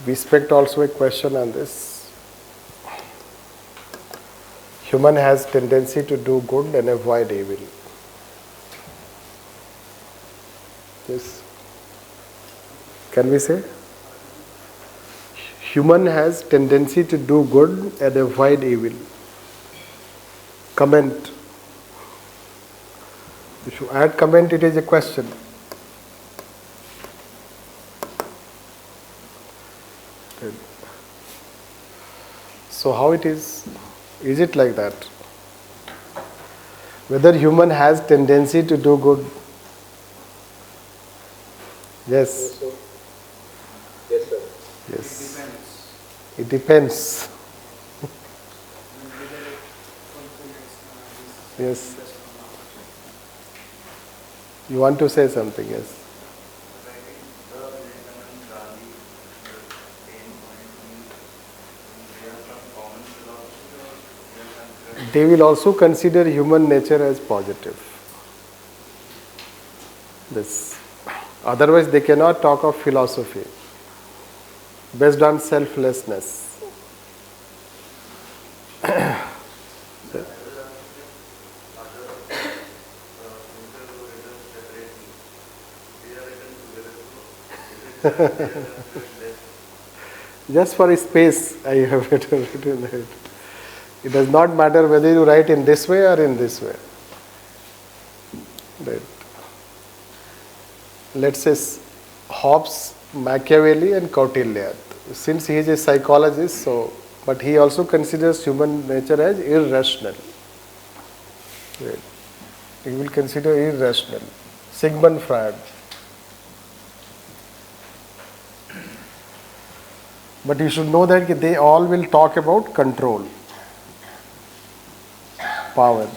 We expect also a question on this. Human has tendency to do good and avoid evil. Yes. Can we say? Human has tendency to do good and avoid evil. Comment. If you add comment, it is a question. So how it is? Is it like that? Whether human has tendency to do good? Yes. Yes, sir. Yes. It depends. Yes. You want to say something? Yes. They will also consider human nature as positive. This. Otherwise, they cannot talk of philosophy based on selflessness. Just for space, I have written it. It does not matter whether you write in this way or in this way. Right. Let's say Hobbes, Machiavelli and Kautilya. Since he is a psychologist, but he also considers human nature as irrational. Right. He will consider irrational. Sigmund Freud. But you should know that they all will talk about control, power.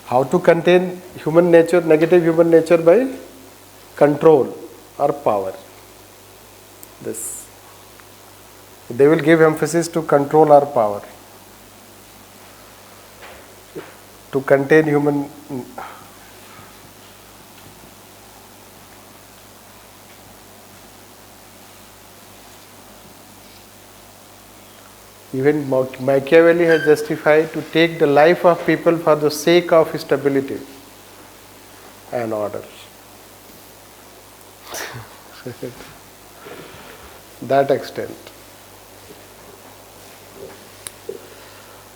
How to contain human nature, negative human nature by control or power. This. They will give emphasis to control or power. To contain human. Even Machiavelli has justified to take the life of people for the sake of stability and order. That extent.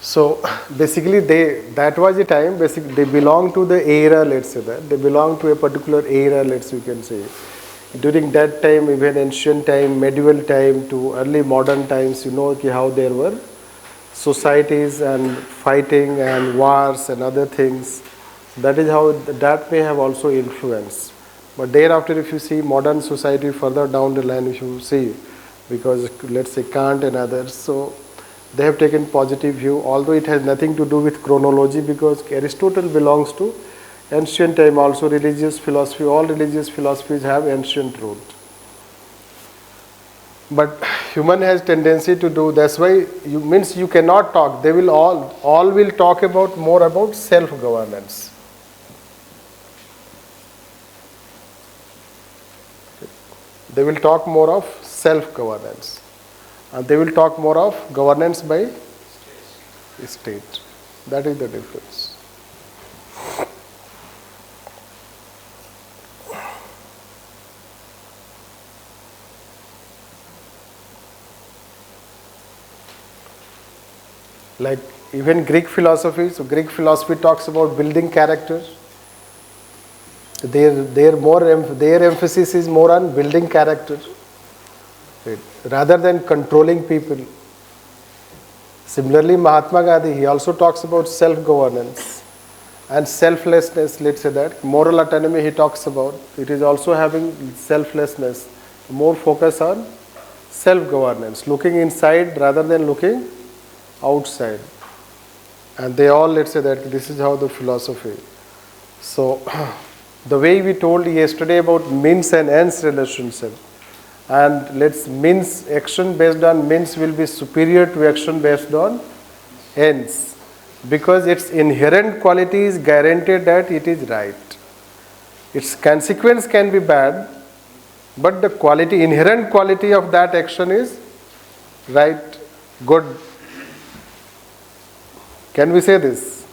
So basically that was a time, basically they belong to the era, let's say that. They belong to a particular era, you can say. During that time, even ancient time, medieval time to early modern times, how there were societies and fighting and wars and other things. That is how that may have also influenced. But thereafter, if you see modern society further down the line, if you see, because let's say Kant and others, so they have taken positive view, although it has nothing to do with chronology, because Aristotle belongs to ancient time, also religious philosophy. All religious philosophies have ancient root. But human has tendency to do. That's why you cannot talk. They will all will talk about more about self-governance. They will talk more of self-governance, and they will talk more of governance by state. That is the difference. Like even Greek philosophy, so Greek philosophy talks about building character. Their emphasis is more on building character, right, rather than controlling people. Similarly, Mahatma Gandhi, he also talks about self-governance and selflessness, let's say that. Moral autonomy he talks about. It is also having selflessness, more focus on self-governance, looking inside rather than looking outside. And they all, let's say that this is how the philosophy. So the way we told yesterday about means and ends relationship, and means, action based on means will be superior to action based on ends, because its inherent quality is guaranteed that it is right. Its consequence can be bad, but the quality, inherent quality of that action is right, good. Can we say this?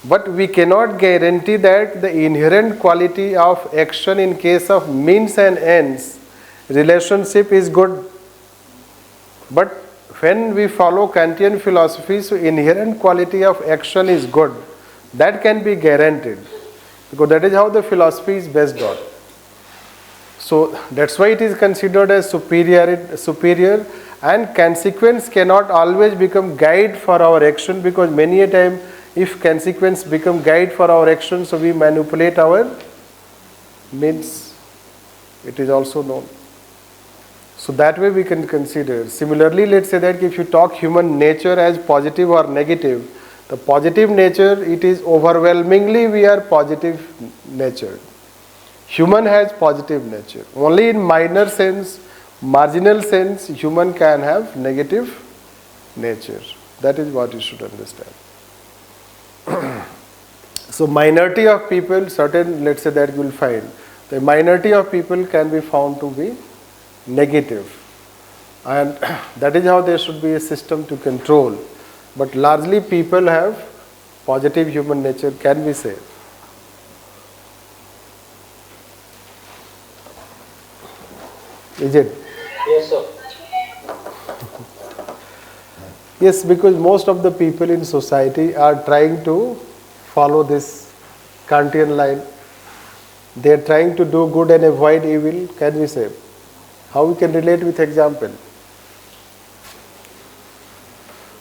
But we cannot guarantee that the inherent quality of action in case of means and ends relationship is good. But when we follow Kantian philosophy, so inherent quality of action is good. That can be guaranteed, because that is how the philosophy is based on. So that's why it is considered as superior, and consequence cannot always become guide for our action, because many a time if consequence become guide for our action, so we manipulate our means. It is also known. So that way we can consider. Similarly, let's say that if you talk human nature as positive or negative, the positive nature, it is overwhelmingly we are positive natured. Human has positive nature. Only in minor sense, marginal sense, human can have negative nature. That is what you should understand. So minority of people, certain, let's say that you will find, the minority of people can be found to be negative, and that is how there should be a system to control. But largely people have positive human nature, can we say? Is it? Yes, sir. Yes, because most of the people in society are trying to follow this Kantian line. They are trying to do good and avoid evil, can we say? How we can relate with example?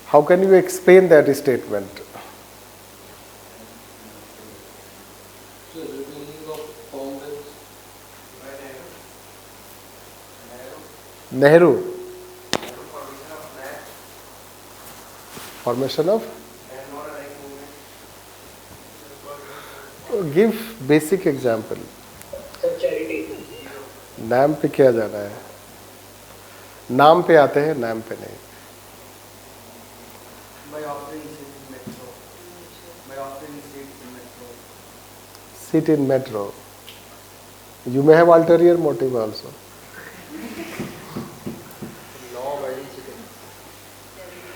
How can you explain that statement? So, the meaning of fountains by Nehru. Formation of? Give basic example. Sir, charity. नाम पे क्या जाना है? नाम पे आते हैं, नाम पे नहीं. By offering seats in metro. By offering seats in metro. Sit in metro. You may have ulterior motive also. Law-abiding citizens.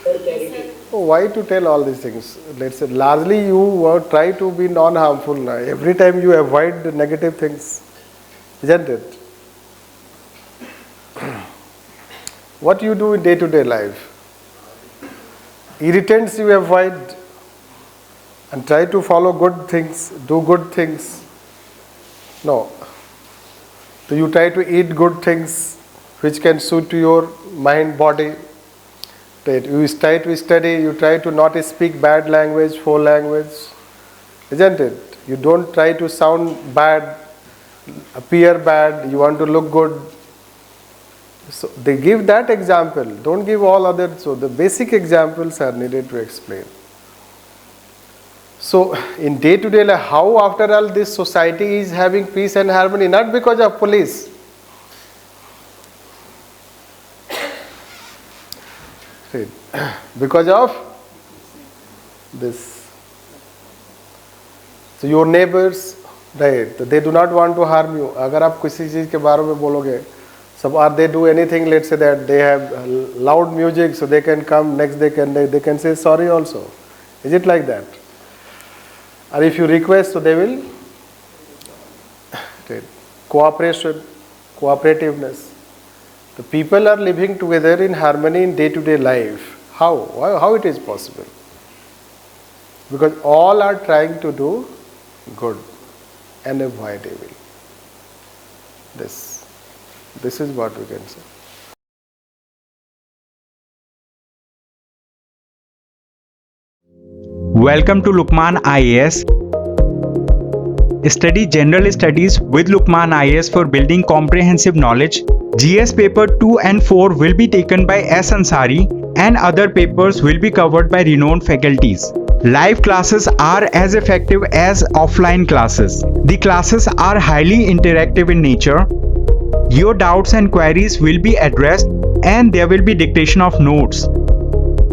Sir, charity. Oh, why to tell all these things? Let's say largely you try to be non-harmful. Every time you avoid the negative things, isn't it? What you do in day-to-day life? Irritants you avoid and try to follow good things, do good things. No. So you try to eat good things which can suit your mind, body. Right. You try to study, you try to not speak bad language, foul language. Isn't it? You don't try to sound bad, appear bad, you want to look good. So they give that example, don't give all others. So the basic examples are needed to explain. So in day-to-day life, how after all this society is having peace and harmony? Not because of police. Right. Because of this. So your neighbors, right, they do not want to harm you. अगर आप किसी चीज़ के बारे में बोलोगे, so are they do anything, let's say that they have loud music, so they can come next, they can say sorry also. Is it like that? Or if you request, so they will. Right. Cooperation, cooperativeness. The people are living together in harmony in day-to-day life. How it is possible? Because all are trying to do good and avoid evil. This is what we can say. Welcome to LUKMAAN IAS. Study General Studies with LUKMAAN IAS for building comprehensive knowledge. GS paper 2 and 4 will be taken by S. Ansari and other papers will be covered by renowned faculties. Live classes are as effective as offline classes. The classes are highly interactive in nature. Your doubts and queries will be addressed and there will be dictation of notes.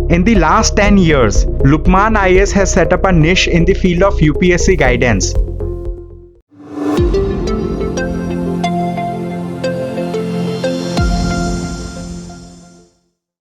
In the last 10 years, LUKMAAN IAS has set up a niche in the field of UPSC guidance.